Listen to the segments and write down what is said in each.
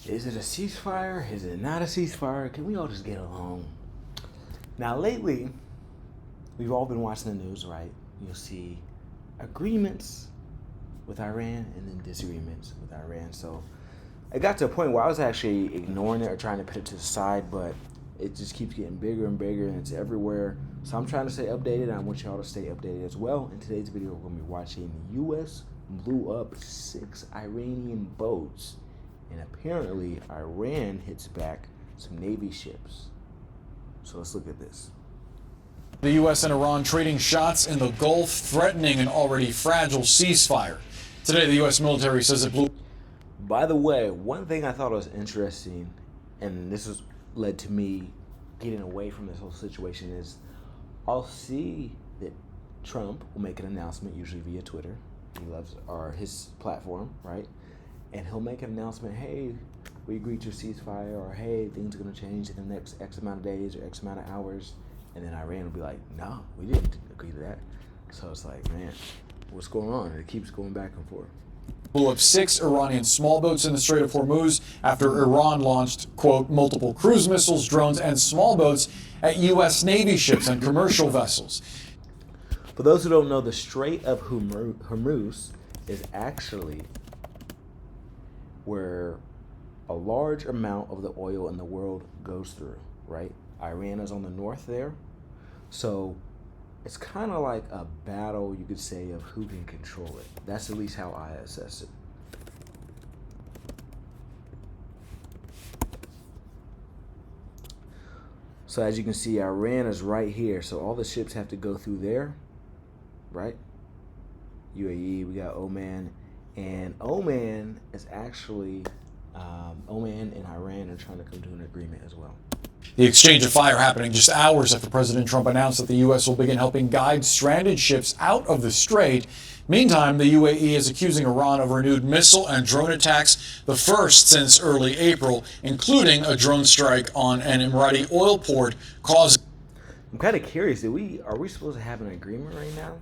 Is it a ceasefire? Is it not a ceasefire? Can we all just get along? Now, lately, we've all been watching the news, right? You'll see agreements with Iran and then disagreements with Iran. So it got to a point where I was actually ignoring it or trying to put it to the side, but it just keeps getting bigger and bigger and it's everywhere. So I'm trying to stay updated and I want y'all to stay updated as well. In today's video, we're going to be watching the U.S. blew up 6 Iranian boats, and apparently Iran hits back some Navy ships. So let's look at this. The U.S. and Iran trading shots in the Gulf, threatening an already fragile ceasefire. Today, the U.S. military says it blew. By the way, one thing I thought was interesting, and this has led to me getting away from this whole situation, is I'll see that Trump will make an announcement, usually via Twitter. He loves his platform, right? And he'll make an announcement, hey, we agreed to a ceasefire, or hey, things are going to change in the next X amount of days or X amount of hours. And then Iran will be like, no, we didn't agree to that. So it's like, man, what's going on? And it keeps going back and forth. Blew up 6 Iranian small boats in the Strait of Hormuz after Iran launched, quote, multiple cruise missiles, drones, and small boats at U.S. Navy ships and commercial vessels. For those who don't know, the Strait of Hormuz is actually where a large amount of the oil in the world goes through, right? Iran is on the north there. So it's kind of like a battle, you could say, of who can control it. That's at least how I assess it. So as you can see, Iran is right here. So all the ships have to go through there, right? UAE, we got Oman. And Oman is actually, Oman and Iran are trying to come to an agreement as well. The exchange of fire happening just hours after President Trump announced that the U.S. will begin helping guide stranded ships out of the strait. Meantime, the UAE is accusing Iran of renewed missile and drone attacks, the first since early April, including a drone strike on an Emirati oil port causing... I'm kind of curious, are we supposed to have an agreement right now?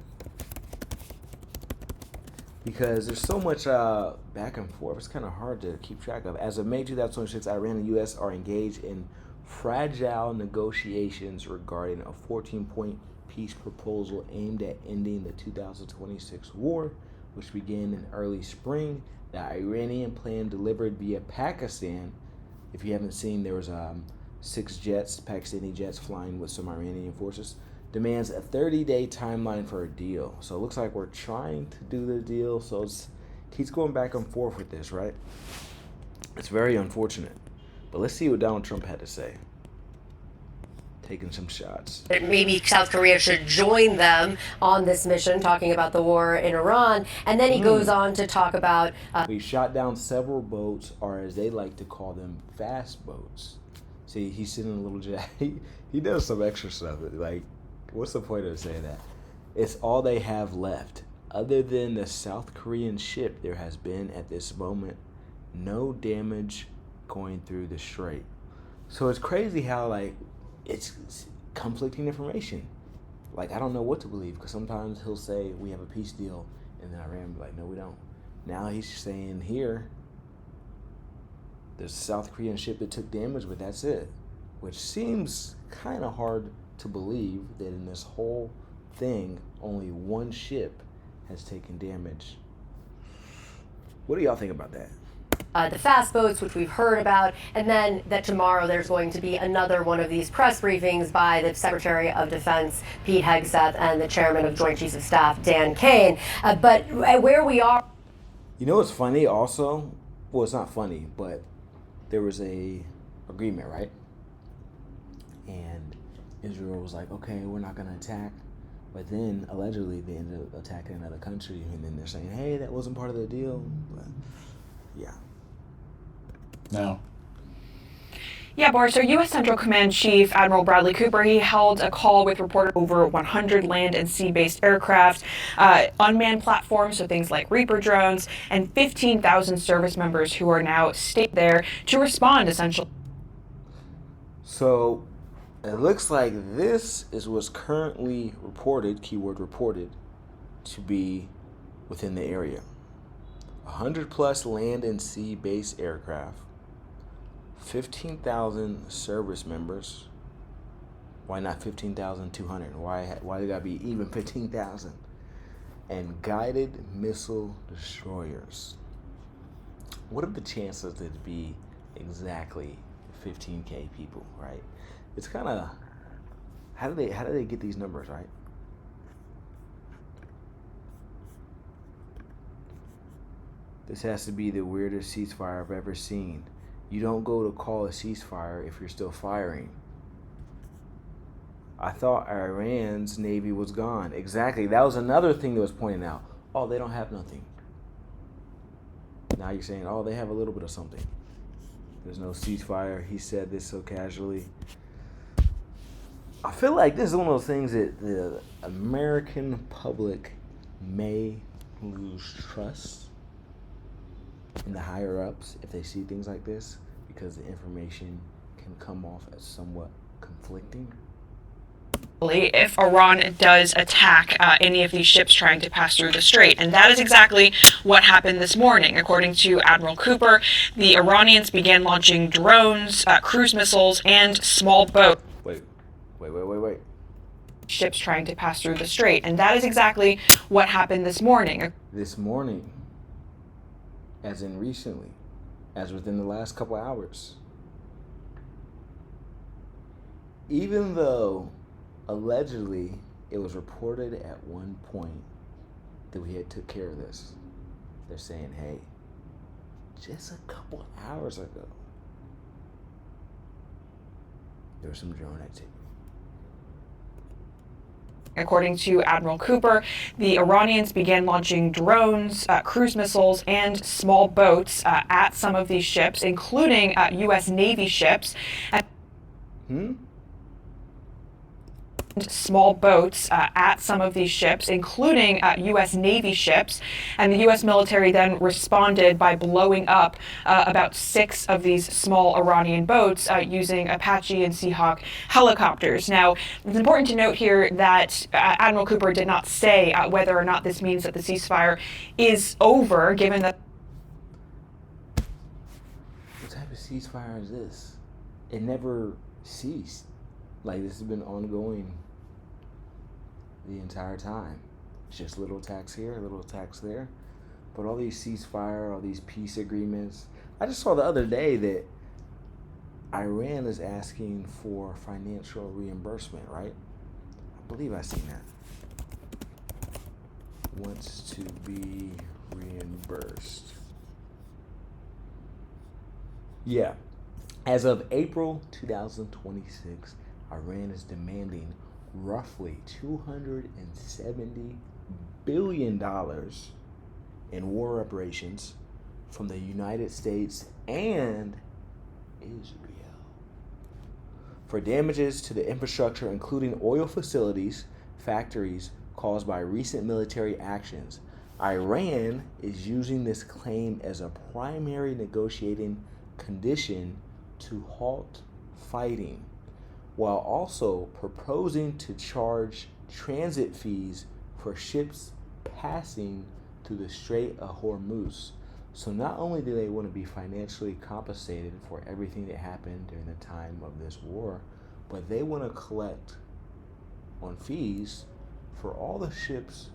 Because there's so much back and forth, it's kind of hard to keep track of. As of May 2026, Iran and the U.S. are engaged in fragile negotiations regarding a 14-point peace proposal aimed at ending the 2026 war, which began in early spring. The Iranian plan delivered via Pakistan. If you haven't seen, there was 6 jets, Pakistani jets flying with some Iranian forces. Demands a 30-day timeline for a deal. So it looks like we're trying to do the deal. So it keeps going back and forth with this, right? It's very unfortunate. But let's see what Donald Trump had to say. Taking some shots. Maybe South Korea should join them on this mission, talking about the war in Iran. And then he goes on to talk about... We shot down several boats, or as they like to call them, fast boats. See, he's sitting in a little jet. He does some extra stuff. Like, what's the point of saying that? It's all they have left. Other than the South Korean ship, there has been, at this moment, no damage going through the strait. So it's crazy how, like, it's conflicting information. Like, I don't know what to believe, because sometimes he'll say we have a peace deal, and then Iran will be like, no, we don't. Now he's saying here there's a South Korean ship that took damage, but that's it. Which seems kind of hard to believe that in this whole thing, only one ship has taken damage. What do y'all think about that? The fast boats, which we've heard about, and then that tomorrow there's going to be another one of these press briefings by the Secretary of Defense, Pete Hegseth, and the Chairman of Joint Chiefs of Staff, Dan Kane. But where we are... You know what's funny also? Well, it's not funny, but there was a agreement, right? And Israel was like, okay, we're not going to attack. But then, allegedly, they ended up attacking another country, and then they're saying, hey, that wasn't part of the deal. But, yeah. No. Yeah, Boris, so U.S. Central Command Chief Admiral Bradley Cooper, he held a call with reporters over 100 land and sea-based aircraft, unmanned platforms, so things like Reaper drones, and 15,000 service members who are now stayed there to respond, essentially. So it looks like this is what's currently reported, keyword reported, to be within the area. 100 plus land and sea-based aircraft, 15,000 service members. Why not 15,200? Why they gotta be even 15,000? And guided missile destroyers. What are the chances that it'd be exactly 15K people, right? It's kind of, how do they get these numbers, right? This has to be the weirdest ceasefire I've ever seen. You don't go to call a ceasefire if you're still firing. I thought Iran's Navy was gone. Exactly. That was another thing that was pointed out. Oh, they don't have nothing. Now you're saying, oh, they have a little bit of something. There's no ceasefire. He said this so casually. I feel like this is one of those things that the American public may lose trust in the higher ups if they see things like this, because the information can come off as somewhat conflicting. If Iran does attack any of these ships trying to pass through the strait. And that is exactly what happened this morning. According to Admiral Cooper, the Iranians began launching drones, cruise missiles, and small boats. Wait. Ships trying to pass through the strait. And that is exactly what happened this morning. This morning, as in recently, as within the last couple hours. Even though allegedly it was reported at one point that we had took care of this, they're saying, hey, just a couple hours ago, there was some drone activity. According to Admiral Cooper, the Iranians began launching drones, cruise missiles, and small boats at some of these ships, including U.S. Navy ships. Small boats at some of these ships, including U.S. Navy ships. And the U.S. military then responded by blowing up about 6 of these small Iranian boats using Apache and Seahawk helicopters. Now, it's important to note here that Admiral Cooper did not say whether or not this means that the ceasefire is over, given that... What type of ceasefire is this? It never ceased. Like, this has been ongoing the entire time. It's just little attacks here, little attacks there. But all these ceasefire, all these peace agreements. I just saw the other day that Iran is asking for financial reimbursement, right? I believe I seen that. Wants to be reimbursed. Yeah. As of April 2026, Iran is demanding roughly $270 billion in war reparations from the United States and Israel for damages to the infrastructure, including oil facilities, factories, caused by recent military actions. Iran is using this claim as a primary negotiating condition to halt fighting, while also proposing to charge transit fees for ships passing through the Strait of Hormuz. So not only do they want to be financially compensated for everything that happened during the time of this war, but they want to collect on fees for all the ships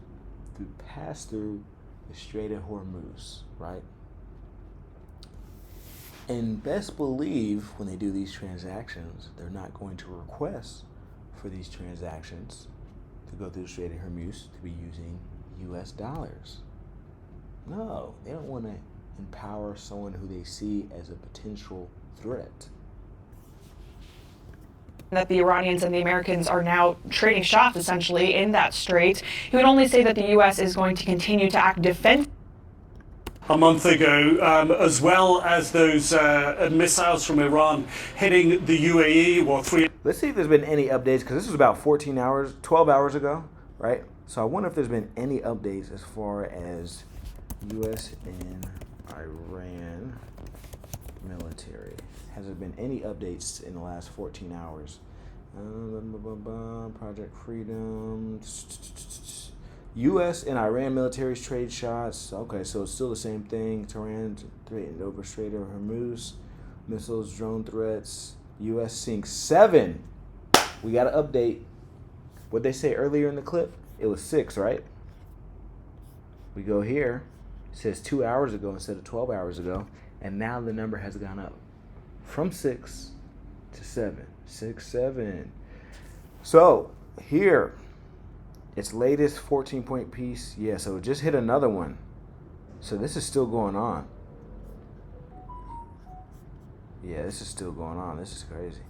who pass through the Strait of Hormuz, right? And best believe when they do these transactions, they're not going to request for these transactions to go through the Strait of Hormuz to be using US dollars. No, they don't want to empower someone who they see as a potential threat. That the Iranians and the Americans are now trading shots essentially in that strait. He would only say that the U.S. is going to continue to act defensively. A month ago, as well as those missiles from Iran hitting the UAE. Let's see if there's been any updates, because this was about 12 hours ago, right? So I wonder if there's been any updates as far as U.S. and Iran military. Has there been any updates in the last 14 hours? Project Freedom. U.S. and Iran militaries trade shots. Okay, so it's still the same thing. Tehran threatened over Strait of Hormuz. Missiles, drone threats. U.S. sinks 7. We got an update. What'd they say earlier in the clip? It was 6, right? We go here. It says 2 hours ago instead of 12 hours ago. And now the number has gone up from 6 to 7. 6, 7. So here, its latest 14-point piece. Yeah, so it just hit another one. So this is still going on. Yeah, this is still going on. This is crazy.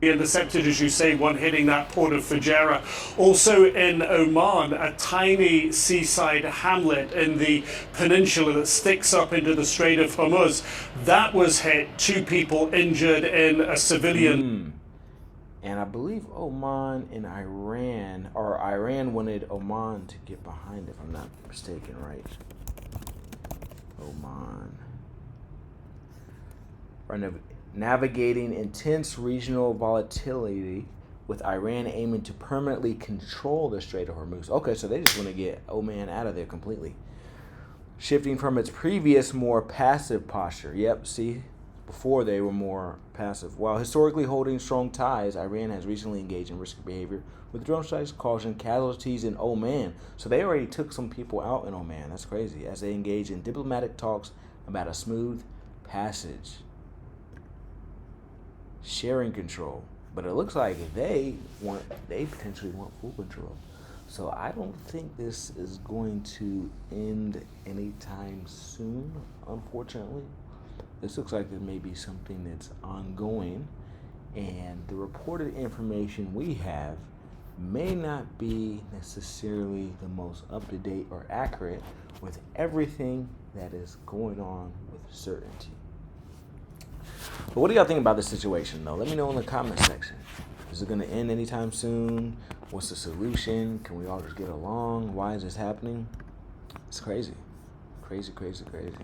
Intercepted, as you say, one hitting that port of Fujairah. Also in Oman, a tiny seaside hamlet in the peninsula that sticks up into the Strait of Hormuz. That was hit. 2 people injured in a civilian. And I believe Oman and Iran, or Iran wanted Oman to get behind, if I'm not mistaken, right? Oman. Are navigating intense regional volatility with Iran aiming to permanently control the Strait of Hormuz. Okay, so they just want to get Oman out of there completely. Shifting from its previous more passive posture. Yep, see, before they were more passive. While historically holding strong ties, Iran has recently engaged in risky behavior with drone strikes causing casualties in Oman. So they already took some people out in Oman. That's crazy. As they engage in diplomatic talks about a smooth passage. Sharing control, but it looks like they potentially want full control. So I don't think this is going to end anytime soon, unfortunately. This looks like there may be something that's ongoing, and the reported information we have may not be necessarily the most up-to-date or accurate with everything that is going on with certainty. But what do y'all think about this situation, though? Let me know in the comment section. Is it going to end anytime soon? What's the solution? Can we all just get along? Why is this happening? It's crazy. Crazy, crazy, crazy.